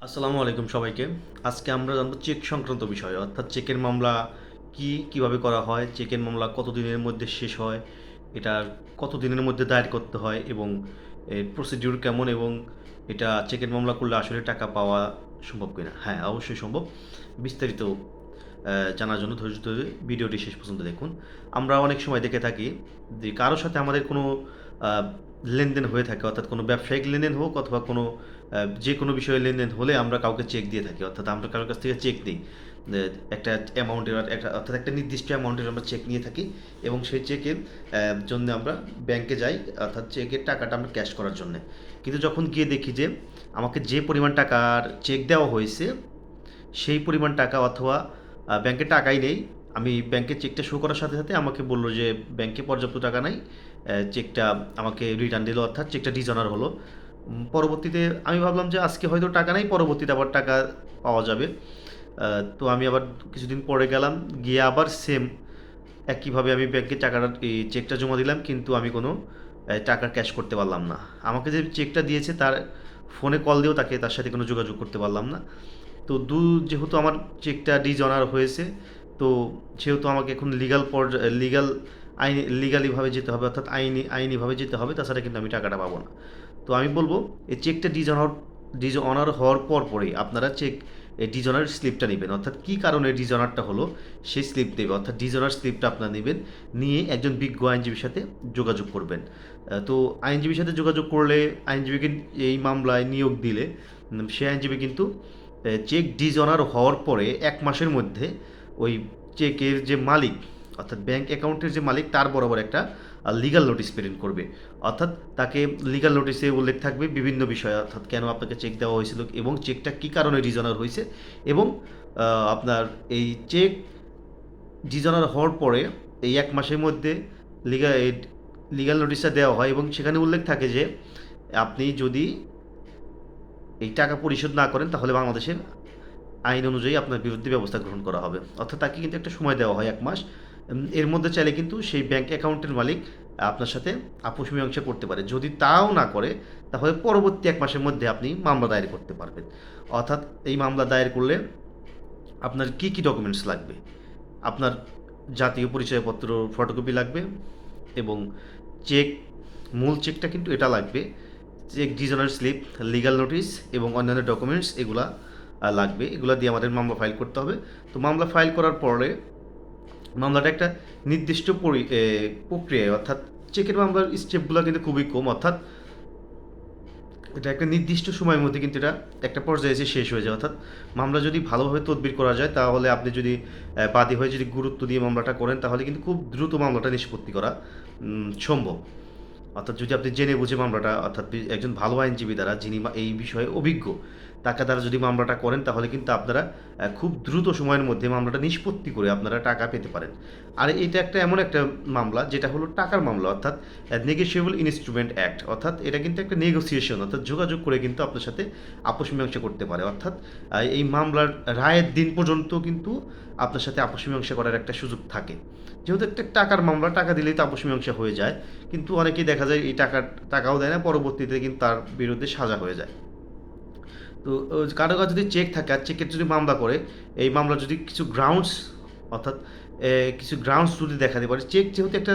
আসসালামু আলাইকুম সবাইকে। আজকে আমরা জানবো চেক সংক্রান্ত বিষয়, অর্থাৎ চেকের মামলা কিভাবে করা হয়, চেকের মামলা কতদিনের মধ্যে শেষ হয়, এটা কতদিনের মধ্যে দায়ের করতে হয় এবং এর প্রসিডিউর কেমন, এবং এটা চেকের মামলা করলে আসলে টাকা পাওয়া সম্ভব কিনা। হ্যাঁ, অবশ্যই সম্ভব। বিস্তারিত জানার জন্য ধৈর্য ধরে ভিডিওটি শেষ পর্যন্ত দেখুন। আমরা অনেক সময় দেখে থাকি যে কারো সাথে আমাদের কোনো আহ, লেনদেন হয়ে থাকে, অর্থাৎ কোনো ব্যবসায়িক লেনদেন হোক অথবা কোনো যে কোনো বিষয়ে লেনদেন হলে আমরা কাউকে চেক দিয়ে থাকি, অর্থাৎ আমরা কারোর কাছ থেকে চেক দিই। একটা অ্যামাউন্টের, অর্থাৎ একটা নির্দিষ্ট অ্যামাউন্টের আমরা চেক নিয়ে থাকি এবং সেই চেকের জন্য আমরা ব্যাংকে যাই, অর্থাৎ চেকের টাকাটা আমরা ক্যাশ করার জন্য। কিন্তু যখন গিয়ে দেখি যে আমাকে যে পরিমাণ টাকার চেক দেওয়া হয়েছে সেই পরিমাণ টাকা অথবা ব্যাংকে টাকাই নেই। আমি ব্যাংকে চেকটা শো করার সাথে সাথে আমাকে বলল যে ব্যাংকে পর্যাপ্ত টাকা নাই, চেকটা আমাকে রিটার্ন দিল, অর্থাৎ চেকটা ডিজঅনার হলো। পরবর্তীতে আমি ভাবলাম যে আজকে হয়তো টাকা নাই, পরবর্তীতে আবার টাকা পাওয়া যাবে। তো আমি আবার কিছুদিন পরে গেলাম, গিয়ে আবার সেম একইভাবে আমি ব্যাংকে টাকাটা এই চেকটা জমা দিলাম, কিন্তু আমি কোনো টাকা ক্যাশ করতে পারলাম না। আমাকে যে চেকটা দিয়েছে তার ফোনে কল দিয়েও তার সাথে কোনো যোগাযোগ করতে পারলাম না। তো যেহেতু আমার চেকটা ডিজঅনার হয়েছে, তো সেহেতু আমাকে এখন লিগালিভাবে যেতে হবে, অর্থাৎ আইনিভাবে যেতে হবে, তাছাড়া কিন্তু আমি টাকাটা পাবো না। তো আমি বলবো এই চেকটা ডিজঅনার হওয়ার পরেই আপনারা ডিজঅনার স্লিপটা নেবেন, অর্থাৎ কী কারণে ডিজঅনারটা হলো সেই স্লিপ দেবে, অর্থাৎ ডিজঅনার স্লিপটা আপনারা নেবেন, নিয়ে একজন বিজ্ঞ আইনজীবীর সাথে যোগাযোগ করবেন। তো আইনজীবীর সাথে যোগাযোগ করলে, আইনজীবীকে এই মামলায় নিয়োগ দিলে সে আইনজীবী কিন্তু চেক ডিজঅনার হওয়ার পরে 1 মাসের মধ্যে ওই চেকের যে মালিক, অর্থাৎ ব্যাংক অ্যাকাউন্টের যে মালিক, তার বরাবর একটা লিগ্যাল নোটিশ প্রেরণ করবে। অর্থাৎ তাকে লিগ্যাল নোটিশে উল্লেখ থাকবে বিভিন্ন বিষয়, অর্থাৎ কেন আপনাকে চেক দেওয়া হয়েছিল এবং চেকটা কী কারণে ডিজঅনার হয়েছে, এবং আপনার এই চেক ডিজঅনার হওয়ার পরে এই 1 মাসের মধ্যে লিগাল লিগ্যাল নোটিশটা দেওয়া হয় এবং সেখানে উল্লেখ থাকে যে আপনি যদি এই টাকা পরিশোধ না করেন তাহলে বাংলাদেশের আইন অনুযায়ী আপনার বিরুদ্ধে ব্যবস্থা গ্রহণ করা হবে। অর্থাৎ তাকে কিন্তু একটা সময় দেওয়া হয় 1 মাস। এর মধ্যে চাইলে কিন্তু সেই ব্যাংক অ্যাকাউন্টের মালিক আপনার সাথে আপোষ মীমাংসা করতে পারে। যদি তাও না করে তাহলে পরবর্তী 1 মাসের মধ্যে আপনি মামলা দায়ের করতে পারবেন। অর্থাৎ এই মামলা দায়ের করলে আপনার কী কী ডকুমেন্টস লাগবে? আপনার জাতীয় পরিচয়পত্র ফটোকপি লাগবে, এবং চেক, মূল চেকটা কিন্তু এটা লাগবে। Cheque dishonour slip, legal notice এবং অন্যান্য ডকুমেন্টস এগুলা লাগবে। এগুলা দিয়ে আমাদের মামলা ফাইল করতে হবে। তো মামলা ফাইল করার পরে মামলাটা একটা নির্দিষ্ট প্রক্রিয়ায়, অর্থাৎ চেকের মামলার স্টেপগুলো কিন্তু খুবই কম, অর্থাৎ এটা একটা নির্দিষ্ট সময়ের মধ্যে কিন্তু এটা একটা পর্যায়ে এসে শেষ হয়ে যায়। অর্থাৎ মামলা যদি ভালোভাবে তদবির করা যায়, তাহলে আপনি যদি বাদী হয়ে যদি গুরুত্ব দিয়ে মামলাটা করেন, তাহলে কিন্তু খুব দ্রুত মামলাটা নিষ্পত্তি করা সম্ভব। অর্থাৎ যদি আপনি জেনে বুঝে মামলাটা, অর্থাৎ একজন ভালো আইনজীবী দ্বারা, যিনি এই বিষয়ে অভিজ্ঞ, তাকে দ্বারা যদি মামলাটা করেন, তাহলে কিন্তু আপনারা খুব দ্রুত সময়ের মধ্যে মামলাটা নিষ্পত্তি করে আপনারা টাকা পেতে পারেন। আর এটা একটা এমন একটা মামলা যেটা হলো টাকার মামলা, অর্থাৎ নেগোশিয়েবল ইনস্ট্রুমেন্ট অ্যাক্ট, অর্থাৎ এটা কিন্তু একটা নেগোসিয়েশন, অর্থাৎ যোগাযোগ করে কিন্তু আপনার সাথে আপোষ মীমাংসা করতে পারে। অর্থাৎ এই মামলার রায়ের দিন পর্যন্ত কিন্তু আপনার সাথে আপোষ মীমাংসা করার একটা সুযোগ থাকে। যেহেতু একটা টাকার মামলা, টাকা দিলেই তো আপোষ মীমাংসা হয়ে যায়, কিন্তু অনেকেই দেখা যায় এই টাকাও দেয় না, পরবর্তীতে কিন্তু তার বিরুদ্ধে সাজা হয়ে যায়। তো কারো কাছে যদি চেক থাকে আর চেকের যদি মামলা করে, এই মামলা যদি কিছু গ্রাউন্ডস, অর্থাৎ কিছু গ্রাউন্ডস যদি দেখাতে পারে, চেক যেহেতু একটা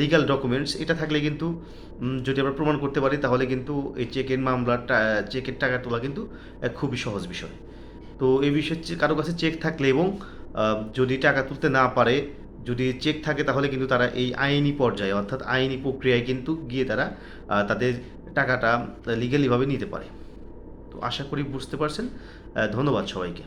লিগ্যাল ডকুমেন্টস, এটা থাকলে কিন্তু যদি আমরা প্রমাণ করতে পারি, তাহলে কিন্তু এই চেকের টাকা তোলা কিন্তু খুবই সহজ বিষয়। তো এই বিষয়ে কারো কাছে চেক থাকলে এবং যদি টাকা তুলতে না পারে, যদি চেক থাকে, তাহলে কিন্তু তারা এই আইনি পর্যায়ে, অর্থাৎ আইনি প্রক্রিয়ায় কিন্তু গিয়ে তারা তাদের টাকাটা লিগ্যালিভাবে নিতে পারে। তো আশা করি বুঝতে পারছেন। ধন্যবাদ সবাইকে।